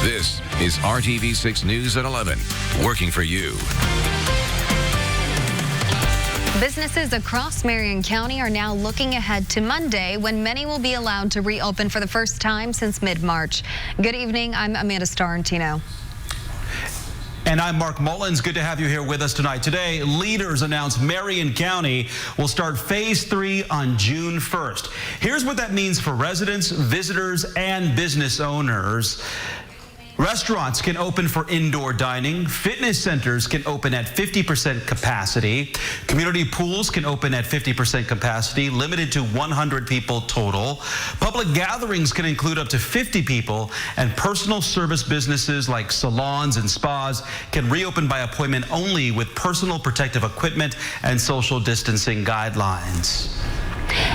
This is RTV6 News at 11, working for you. Businesses across Marion County are now looking ahead to Monday, when many will be allowed to reopen for the first time since mid-March. Good evening. I'm Amanda Starrentino. And I'm Mark Mullins. Good to have you here with us tonight. Today, leaders announced Marion County will start Phase 3 on June 1st. Here's what that means for residents, visitors, and business owners. Restaurants can open for indoor dining. Fitness centers can open at 50% capacity. Community pools can open at 50% capacity, limited to 100 people total. Public gatherings can include up to 50 people, and personal service businesses like salons and spas can reopen by appointment only with personal protective equipment and social distancing guidelines.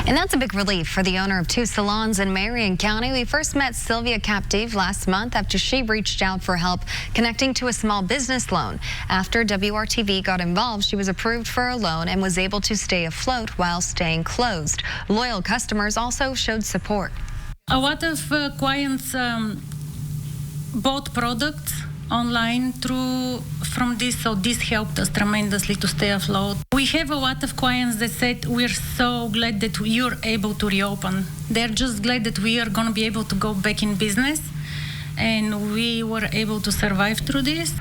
And that's a big relief for the owner of 2 salons in Marion County. We first met Sylvia Captive last month after she reached out for help connecting to a small business loan. After WRTV got involved, she was approved for a loan and was able to stay afloat while staying closed. Loyal customers also showed support. A lot of clients bought products online from this, so this helped us tremendously to stay afloat. We have a lot of clients that said we're so glad that you're able to reopen. They're just glad that we are going to be able to go back in business, and we were able to survive through this.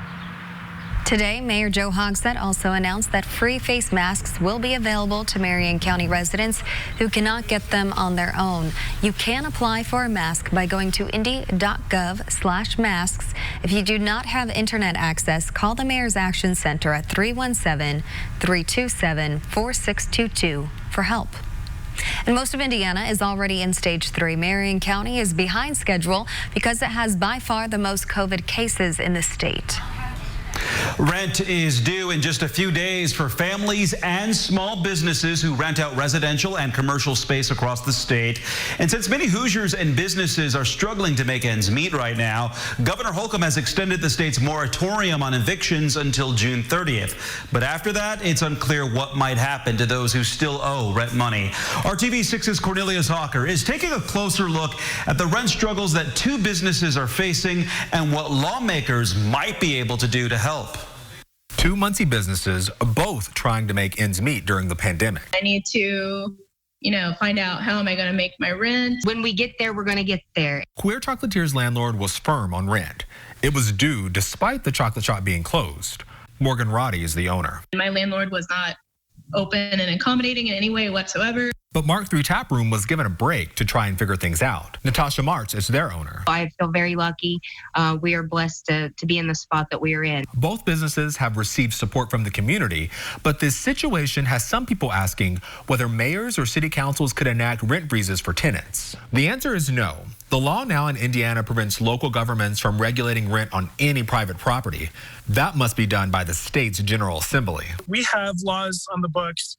Today, Mayor Joe Hogsett also announced that free face masks will be available to Marion County residents who cannot get them on their own. You can apply for a mask by going to indy.gov/masks. If you do not have internet access, call the Mayor's Action Center at 317-327-4622 for help. And most of Indiana is already in Stage 3. Marion County is behind schedule because it has by far the most COVID cases in the state. Rent is due in just a few days for families and small businesses who rent out residential and commercial space across the state. And since many Hoosiers and businesses are struggling to make ends meet right now, Governor Holcomb has extended the state's moratorium on evictions until June 30th. But after that, it's unclear what might happen to those who still owe rent money. RTV6's Cornelius Hawker is taking a closer look at the rent struggles that 2 businesses are facing and what lawmakers might be able to do to help. 2 Muncie businesses, both trying to make ends meet during the pandemic. I need to, find out how am I going to make my rent. When we get there, we're going to get there. Queer Chocolatier's landlord was firm on rent. It was due despite the chocolate shop being closed. Morgan Roddy is the owner. My landlord was not open and accommodating in any way whatsoever. But Mark 3 Tap Room was given a break to try and figure things out. Natasha Martz is their owner. I feel very lucky. We are blessed to be in the spot that we are in. Both businesses have received support from the community, but this situation has some people asking whether mayors or city councils could enact rent freezes for tenants. The answer is no. The law now in Indiana prevents local governments from regulating rent on any private property. That must be done by the state's General Assembly. We have laws on the books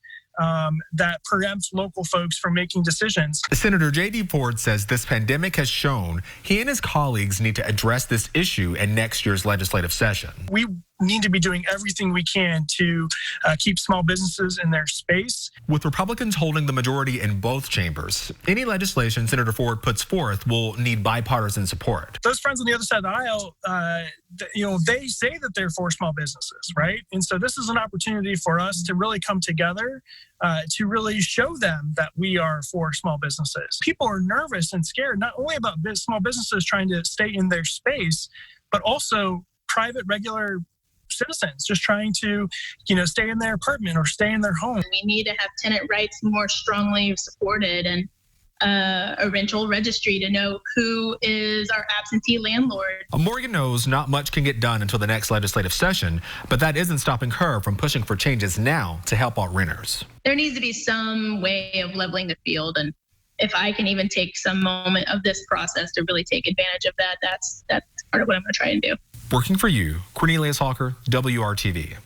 that preempts local folks from making decisions. Senator J.D. Ford says this pandemic has shown he and his colleagues need to address this issue in next year's legislative session. We need to be doing everything we can to keep small businesses in their space. With Republicans holding the majority in both chambers, any legislation Senator Ford puts forth will need bipartisan support. Those friends on the other side of the aisle, they say that they're for small businesses, right? And so this is an opportunity for us to really come together to really show them that we are for small businesses. People are nervous and scared, not only about small businesses trying to stay in their space, but also private, regular citizens just trying to, stay in their apartment or stay in their home. We need to have tenant rights more strongly supported and a rental registry to know who is our absentee landlord. Morgan knows not much can get done until the next legislative session, but that isn't stopping her from pushing for changes now to help out renters. There needs to be some way of leveling the field, and if I can even take some moment of this process to really take advantage of that, that's part of what I'm going to try and do. Working for you, Cornelius Hawker, WRTV.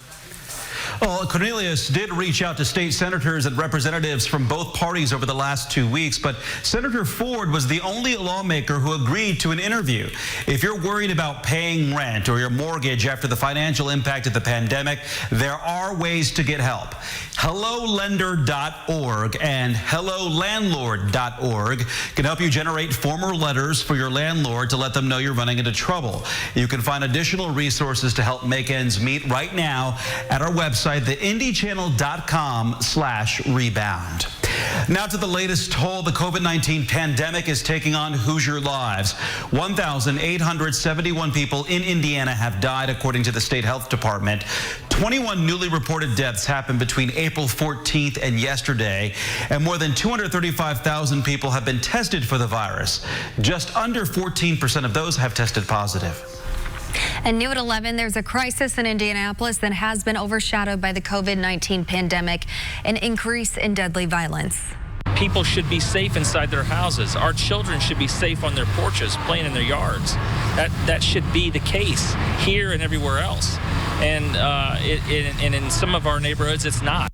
Well, Cornelius did reach out to state senators and representatives from both parties over the last 2 weeks, but Senator Ford was the only lawmaker who agreed to an interview. If you're worried about paying rent or your mortgage after the financial impact of the pandemic, there are ways to get help. HelloLender.org and HelloLandlord.org can help you generate formal letters for your landlord to let them know you're running into trouble. You can find additional resources to help make ends meet right now at our website, theindychannel.com/rebound. Now to the latest toll the COVID-19 pandemic is taking on Hoosier lives. 1,871 people in Indiana have died, according to the state health department. 21 newly reported deaths happened between April 14th and yesterday, and more than 235,000 people have been tested for the virus. Just under 14% of those have tested positive. And new at 11, there's a crisis in Indianapolis that has been overshadowed by the COVID-19 pandemic, an increase in deadly violence. People should be safe inside their houses. Our children should be safe on their porches, playing in their yards. That should be the case here and everywhere else. And in some of our neighborhoods, it's not.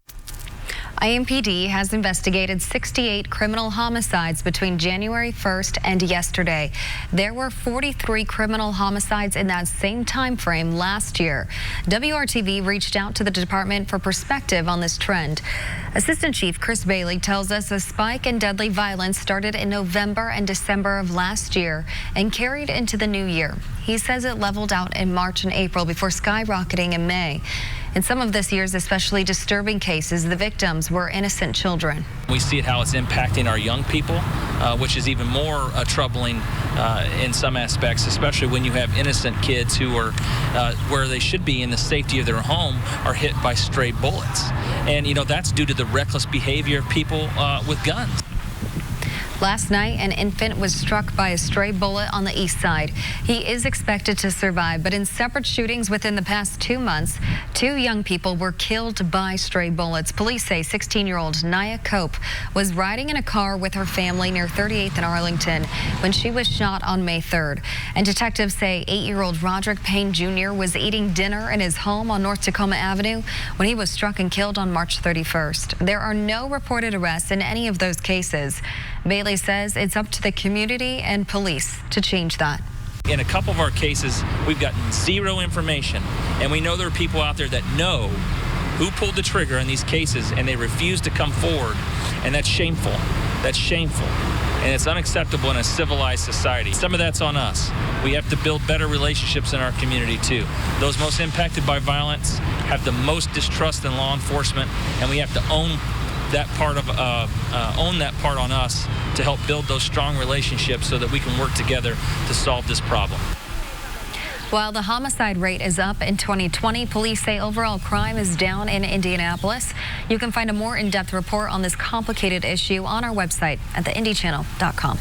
Impd has investigated 68 criminal homicides between January 1st and yesterday. There were 43 criminal homicides in that same time frame last year. WRTV reached out to the department for perspective on this trend. Assistant Chief Chris Bailey tells us a spike in deadly violence started in November and December of last year and carried into the new year. He says it leveled out in March and April before skyrocketing in May. In some of this year's especially disturbing cases, the victims were innocent children. We see it how it's impacting our young people, which is even more troubling in some aspects, especially when you have innocent kids who are where they should be in the safety of their home are hit by stray bullets. And, that's due to the reckless behavior of people with guns. Last night, an infant was struck by a stray bullet on the east side. He is expected to survive, but in separate shootings within the past 2 months, 2 young people were killed by stray bullets. Police say 16-year-old Nia Cope was riding in a car with her family near 38th and Arlington when she was shot on May 3rd. And detectives say 8-year-old Roderick Payne Jr. was eating dinner in his home on North Tacoma Avenue when he was struck and killed on March 31st. There are no reported arrests in any of those cases. Bailey says it's up to the community and police to change that. In a couple of our cases, we've gotten zero information, and we know there are people out there that know who pulled the trigger in these cases, and they refuse to come forward, and that's shameful. That's shameful, and it's unacceptable in a civilized society. Some of that's on us. We have to build better relationships in our community, too. Those most impacted by violence have the most distrust in law enforcement, and we have to own that part on us to help build those strong relationships so that we can work together to solve this problem. While the homicide rate is up in 2020, police say overall crime is down in Indianapolis. You can find a more in-depth report on this complicated issue on our website at theindychannel.com.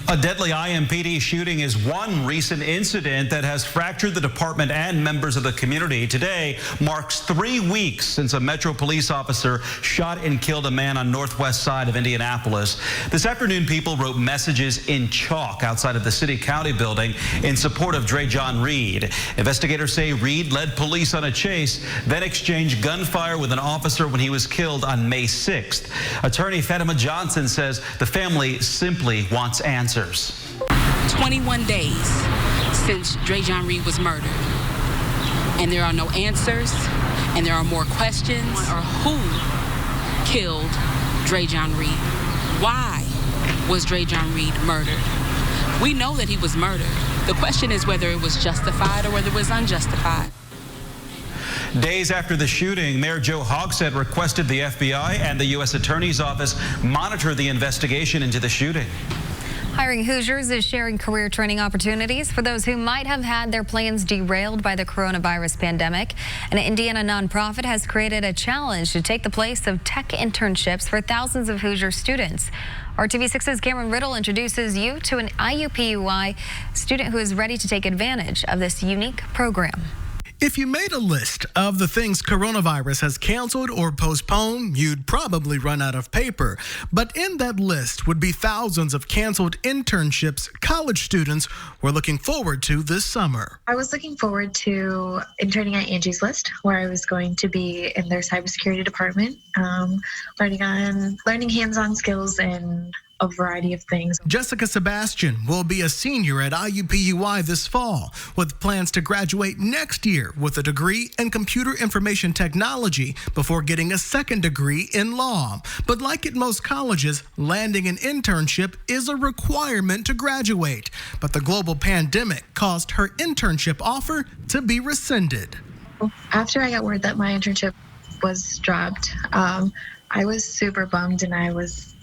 A deadly Impd shooting is one recent incident that has fractured the department and members of the community. Today marks 3 weeks since a Metro police officer shot and killed a man on northwest side of Indianapolis. This afternoon, people wrote messages in chalk outside of the city-county building in support of Dre'Jon Reed. Investigators say Reed led police on a chase, then exchanged gunfire with an officer when he was killed on May 6th. Attorney Fatima Johnson says the family simply wants answers. 21 days since Dre'Jon Reed was murdered, and there are no answers, and there are more questions. Or who killed Dre'Jon Reed? Why was Dre'Jon Reed murdered? We know that he was murdered. The question is whether it was justified or whether it was unjustified. Days after the shooting, Mayor Joe Hogsett requested the FBI and the U.S. Attorney's Office monitor the investigation into the shooting. Hiring Hoosiers is sharing career training opportunities for those who might have had their plans derailed by the coronavirus pandemic. An Indiana nonprofit has created a challenge to take the place of tech internships for thousands of Hoosier students. RTV6's Cameron Riddle introduces you to an IUPUI student who is ready to take advantage of this unique program. If you made a list of the things coronavirus has canceled or postponed, you'd probably run out of paper. But in that list would be thousands of canceled internships college students were looking forward to this summer. I was looking forward to interning at Angie's List, where I was going to be in their cybersecurity department, learning hands-on skills and a variety of things. Jessica Sebastian will be a senior at IUPUI this fall, with plans to graduate next year with a degree in computer information technology before getting a second degree in law. But like at most colleges, landing an internship is a requirement to graduate. But the global pandemic caused her internship offer to be rescinded. After I got word that my internship was dropped, I was super bummed, and I was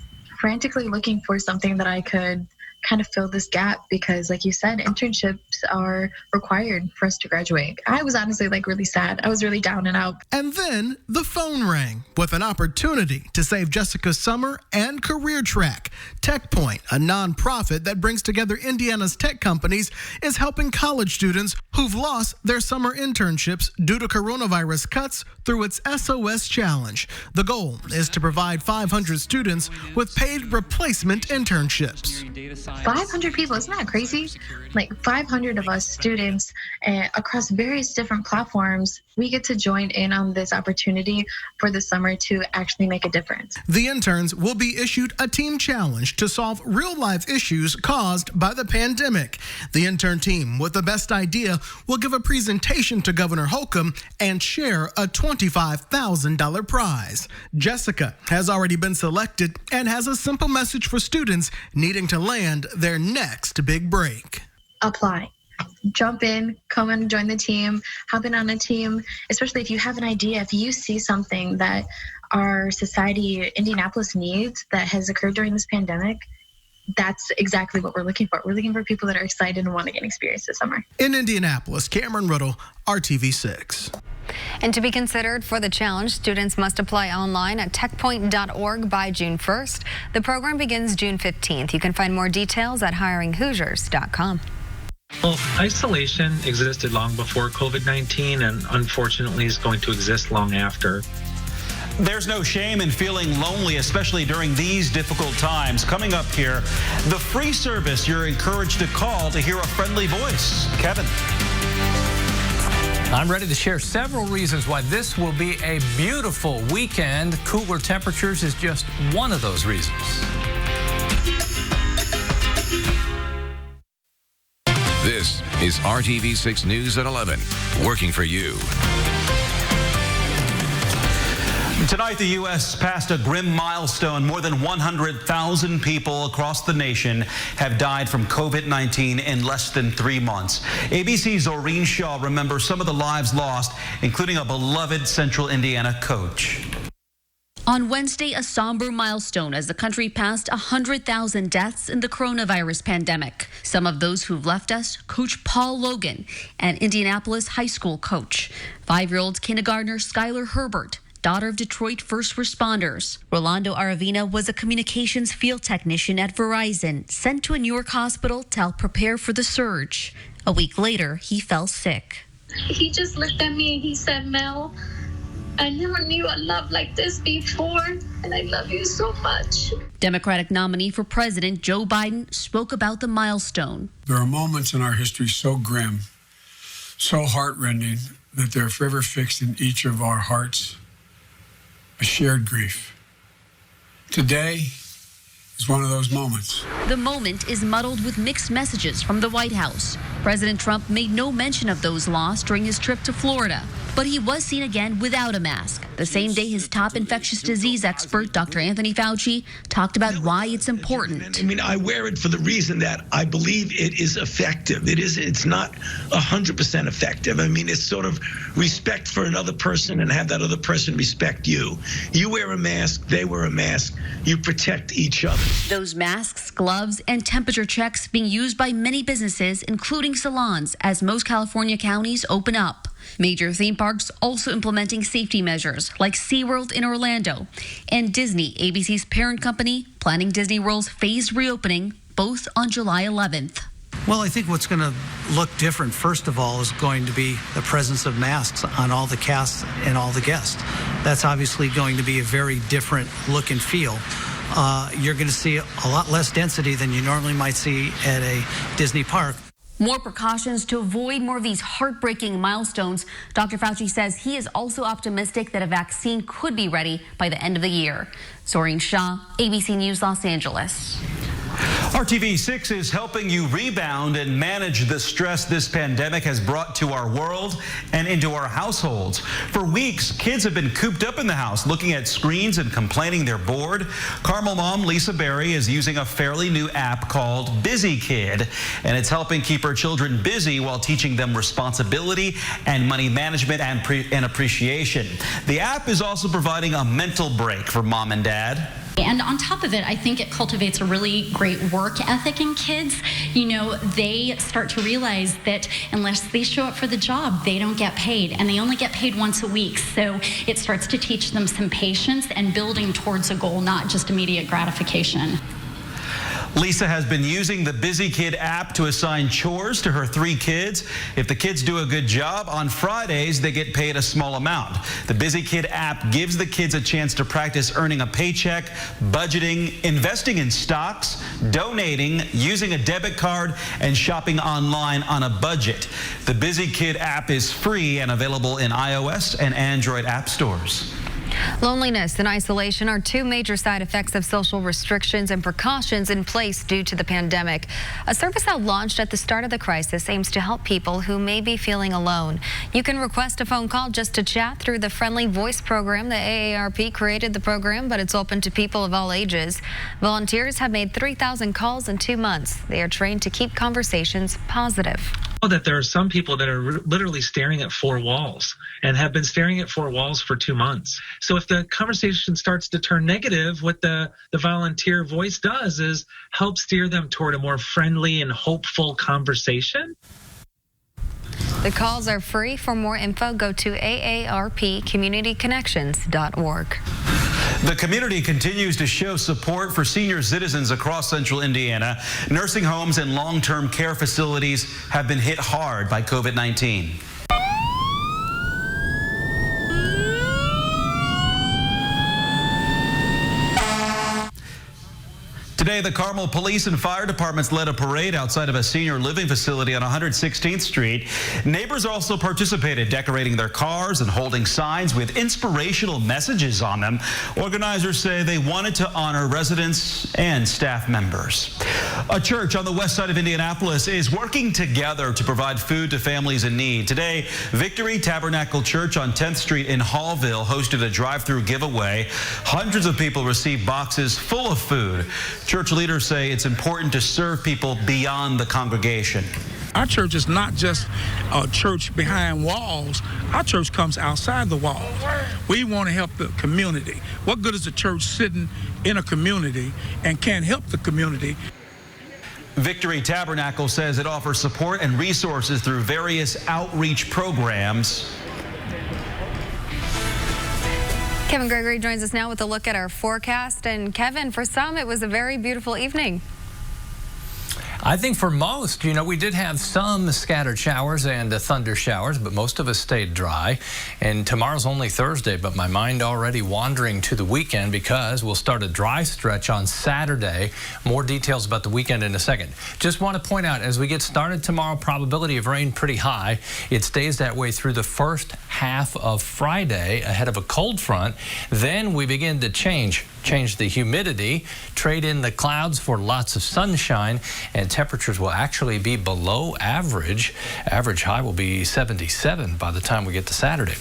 frantically looking for something that I could kind of fill this gap because, like you said, internships are required for us to graduate. I was honestly really sad. I was really down and out. And then the phone rang with an opportunity to save Jessica's summer and career track. TechPoint, a nonprofit that brings together Indiana's tech companies, is helping college students who've lost their summer internships due to coronavirus cuts through its SOS Challenge. The goal is to provide 500 students with paid replacement internships. 500 people, isn't that crazy? 500 of us students across various different platforms, we get to join in on this opportunity for the summer to actually make a difference. The interns will be issued a team challenge to solve real-life issues caused by the pandemic. The intern team with the best idea will give a presentation to Governor Holcomb and share a $25,000 prize. Jessica has already been selected and has a simple message for students needing to land their next big break. Apply. Jump in, come and join the team, hop in on a team, especially if you have an idea, if you see something that our society, Indianapolis, needs that has occurred during this pandemic. That's exactly what we're looking for. We're looking for people that are excited and want to get experience this summer. In Indianapolis, Cameron Riddle, RTV6. And to be considered for the challenge, students must apply online at techpoint.org by June 1st. The program begins June 15th. You can find more details at hiringhoosiers.com. Well, isolation existed long before COVID-19 and unfortunately is going to exist long after. There's no shame in feeling lonely, especially during these difficult times. Coming up here, the free service you're encouraged to call to hear a friendly voice. Kevin. I'm ready to share several reasons why this will be a beautiful weekend. Cooler temperatures is just one of those reasons. This is RTV6 News at 11, working for you. Tonight, the U.S. passed a grim milestone. More than 100,000 people across the nation have died from COVID-19 in less than 3 months. ABC's Oreen Shaw remembers some of the lives lost, including a beloved Central Indiana coach. On Wednesday, a somber milestone as the country passed 100,000 deaths in the coronavirus pandemic. Some of those who've left us, Coach Paul Logan, an Indianapolis high school coach. 5-year-old kindergartner Skylar Herbert, daughter of Detroit first responders. Rolando Aravina was a communications field technician at Verizon, sent to a New York hospital to help prepare for the surge. A week later, he fell sick. He just looked at me and he said, "Mel, I never knew a love like this before, and I love you so much." Democratic nominee for president Joe Biden spoke about the milestone. There are moments in our history so grim, so heartrending, that they're forever fixed in each of our hearts. A shared grief. Today is one of those moments. The moment is muddled with mixed messages from the White House. President Trump made no mention of those lost during his trip to Florida, but he was seen again without a mask. The same day his top infectious disease expert, Dr. Anthony Fauci, talked about why it's important. I mean, I wear it for the reason that I believe it is effective. It's not 100% effective. I mean, it's sort of respect for another person and have that other person respect you. You wear a mask, they wear a mask. You protect each other. Those masks, gloves, and temperature checks being used by many businesses, including salons, as most California counties open up. Major theme parks also implementing safety measures like SeaWorld in Orlando and Disney, ABC's parent company, planning Disney World's phased reopening, both on July 11th. Well, I think what's going to look different, first of all, is going to be the presence of masks on all the cast and all the guests. That's obviously going to be a very different look and feel. You're going to see a lot less density than you normally might see at a Disney park. More precautions to avoid more of these heartbreaking milestones. Dr. Fauci says he is also optimistic that a vaccine could be ready by the end of the year. Soreen Shah, ABC News, Los Angeles. RTV6 is helping you rebound and manage the stress this pandemic has brought to our world and into our households. For weeks, kids have been cooped up in the house, looking at screens and complaining they're bored. Carmel mom Lisa Berry is using a fairly new app called Busy Kid, and it's helping keep her children busy while teaching them responsibility and money management and appreciation. The app is also providing a mental break for mom and dad. And on top of it, I think it cultivates a really great work ethic in kids. You know, they start to realize that unless they show up for the job, they don't get paid, and they only get paid once a week. So it starts to teach them some patience and building towards a goal, not just immediate gratification. Lisa has been using the Busy Kid app to assign chores to her 3 kids. If the kids do a good job, on Fridays they get paid a small amount. The Busy Kid app gives the kids a chance to practice earning a paycheck, budgeting, investing in stocks, donating, using a debit card, and shopping online on a budget. The Busy Kid app is free and available in iOS and Android app stores. Loneliness and isolation are 2 major side effects of social restrictions and precautions in place due to the pandemic. A service that launched at the start of the crisis aims to help people who may be feeling alone. You can request a phone call just to chat through the friendly voice program. The AARP created the program, but it's open to people of all ages. Volunteers have made 3,000 calls in 2 months. They are trained to keep conversations positive. That there are some people that are literally staring at 4 walls and have been staring at 4 walls for 2 months. So if the conversation starts to turn negative, what the volunteer voice does is help steer them toward a more friendly and hopeful conversation. The calls are free. For more info, go to aarpcommunityconnections.org. The community continues to show support for senior citizens across central Indiana. Nursing homes and long-term care facilities have been hit hard by COVID-19. Today, the Carmel Police and Fire Departments led a parade outside of a senior living facility on 116th Street. Neighbors also participated, decorating their cars and holding signs with inspirational messages on them. Organizers say they wanted to honor residents and staff members. A church on the west side of Indianapolis is working together to provide food to families in need. Today, Victory Tabernacle Church on 10th Street in Hallville hosted a drive-through giveaway. Hundreds of people received boxes full of food. Church leaders say it's important to serve people beyond the congregation. Our church is not just a church behind walls. Our church comes outside the walls. We want to help the community. What good is a church sitting in a community and can't help the community? Victory Tabernacle says it offers support and resources through various outreach programs. Kevin Gregory joins us now with a look at our forecast. And Kevin, for some, it was a very beautiful evening. I think for most, you know, we did have some scattered showers and thunder showers, but most of us stayed dry. And tomorrow's only Thursday, but my mind already wandering to the weekend because we'll start a dry stretch on Saturday. More details about the weekend in a second. Just want to point out, as we get started tomorrow, probability of rain pretty high. It stays that way through the first half of Friday ahead of a cold front. Then we begin to change the humidity, trade in the clouds for lots of sunshine, and temperatures will actually be below average. Average high will be 77 by the time we get to Saturday.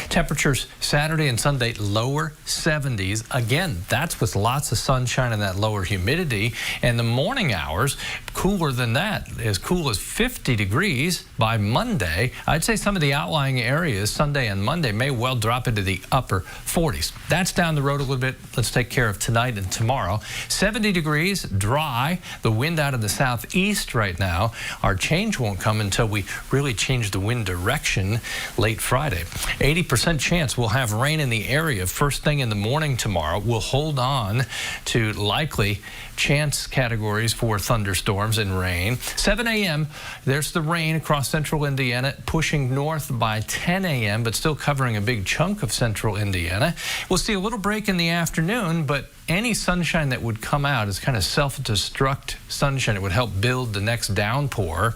Temperatures Saturday and Sunday, lower 70s. Again, that's with lots of sunshine and that lower humidity. And the morning hours, cooler than that, as cool as 50 degrees by Monday. I'd say some of the outlying areas, Sunday and Monday, may well drop into the upper 40s. That's down the road a little bit. Let's take care of tonight and tomorrow. 70 degrees, dry, the wind out of the southeast right now. Our change won't come until we really change the wind direction late Friday. 80% chance we'll have rain in the area first thing in the morning tomorrow. We'll hold on to likely chance categories for thunderstorms and rain. 7 a.m. there's the rain across central Indiana, pushing north by 10 a.m., but still covering a big chunk of central Indiana. We'll see a little break in the afternoon, but any sunshine that would come out is kind of self-destruct sunshine. It would help build the next downpour.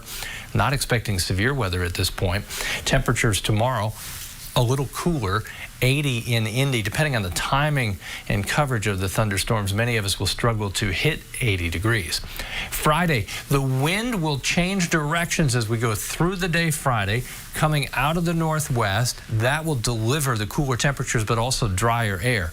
Not expecting severe weather at this point. Temperatures tomorrow a little cooler, 80 in Indy. Depending on the timing and coverage of the thunderstorms, many of us will struggle to hit 80 degrees. Friday, the wind will change directions as we go through the day Friday, coming out of the northwest. That will deliver the cooler temperatures, but also drier air,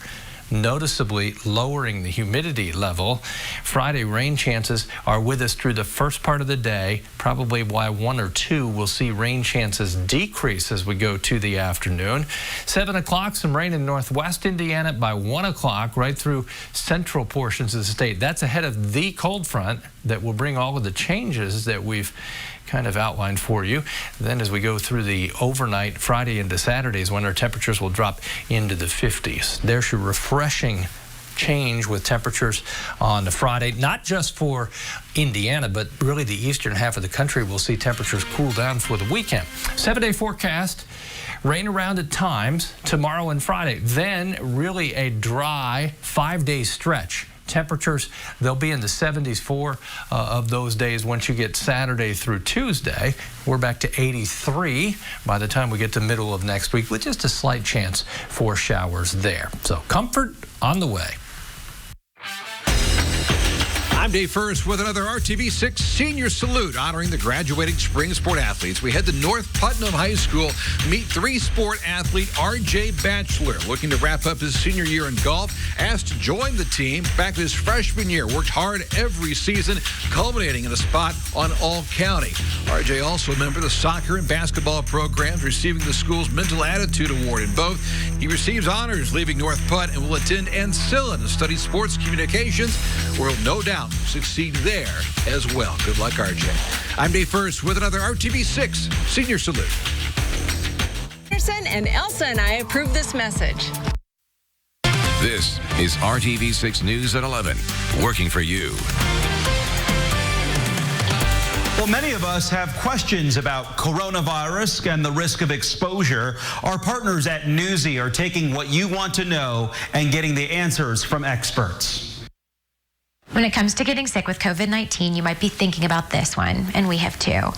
noticeably lowering the humidity level. Friday rain chances are with us through the first part of the day, probably by 1 or 2. We'll see rain chances decrease as we go to the afternoon. 7 o'clock, some rain in northwest Indiana. By 1 o'clock, right through central portions of the state. That's ahead of the cold front that will bring all of the changes that we've kind of outlined for you. Then as we go through the overnight Friday into Saturdays, when our temperatures will drop into the 50s. There's your refreshing change with temperatures on the Friday, not just for Indiana, but really the eastern half of the country will see temperatures cool down for the weekend. 7-day forecast. Rain around at times tomorrow and Friday. Then really a dry 5-day stretch. Temperatures, they'll be in the 70s for of those days. Once you get Saturday through Tuesday, we're back to 83 by the time we get to middle of next week, with just a slight chance for showers there. So comfort on the way. I'm Dave First with another RTV6 Senior Salute honoring the graduating spring sport athletes. We head to North Putnam High School, meet three-sport athlete RJ Batchelor, looking to wrap up his senior year in golf, asked to join the team back in his freshman year, worked hard every season, culminating in a spot on All-County. RJ also a member of the soccer and basketball programs, receiving the school's Mental Attitude Award in both. He receives honors leaving North Putt and will attend Ancilla to study sports communications, where he'll no doubt succeed there as well. Good luck, RJ. I'm Dave First with another RTV6 Senior Salute. Anderson and Elsa and I approve this message. This is RTV6 News at 11, working for you. Well, many of us have questions about coronavirus and the risk of exposure. Our partners at Newsy are taking what you want to know and getting the answers from experts. When it comes to getting sick with COVID-19, you might be thinking about this one, and we have too.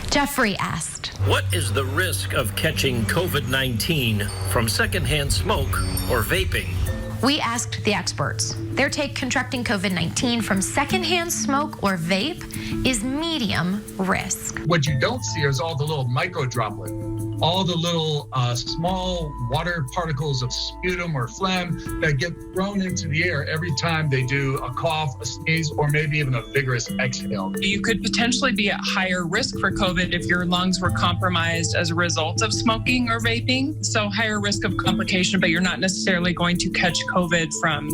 Jeffrey asked, what is the risk of catching COVID-19 from secondhand smoke or vaping? We asked the experts. Their take: contracting COVID-19 from secondhand smoke or vape is medium risk. What you don't see is all the little micro droplets, all the little small water particles of sputum or phlegm that get thrown into the air every time they do a cough, a sneeze, or maybe even a vigorous exhale. You could potentially be at higher risk for COVID if your lungs were compromised as a result of smoking or vaping. So higher risk of complication, but you're not necessarily going to catch COVID from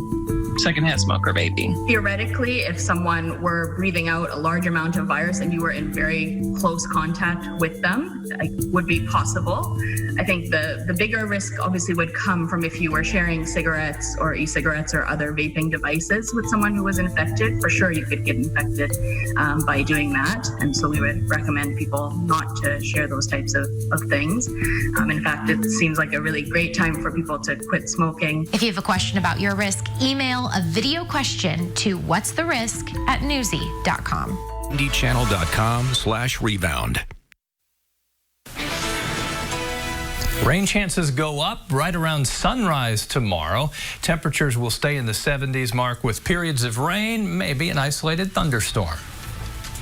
secondhand smoke or vaping. Theoretically, if someone were breathing out a large amount of virus and you were in very close contact with them, it would be possible. I think the bigger risk obviously would come from if you were sharing cigarettes or e-cigarettes or other vaping devices with someone who was infected. For sure, you could get infected by doing that. And so we would recommend people not to share those types of things. In fact, it seems like a really great time for people to quit smoking. If you have a question about your risk, email a video question to whatstherisk@newsy.com. IndyChannel.com/rebound. Rain chances go up right around sunrise tomorrow. Temperatures will stay in the 70s mark with periods of rain, maybe an isolated thunderstorm.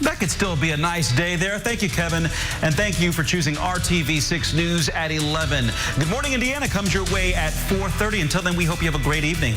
That could still be a nice day there. Thank you, Kevin. And thank you for choosing RTV6 News at 11. Good Morning Indiana comes your way at 4:30. Until then, we hope you have a great evening.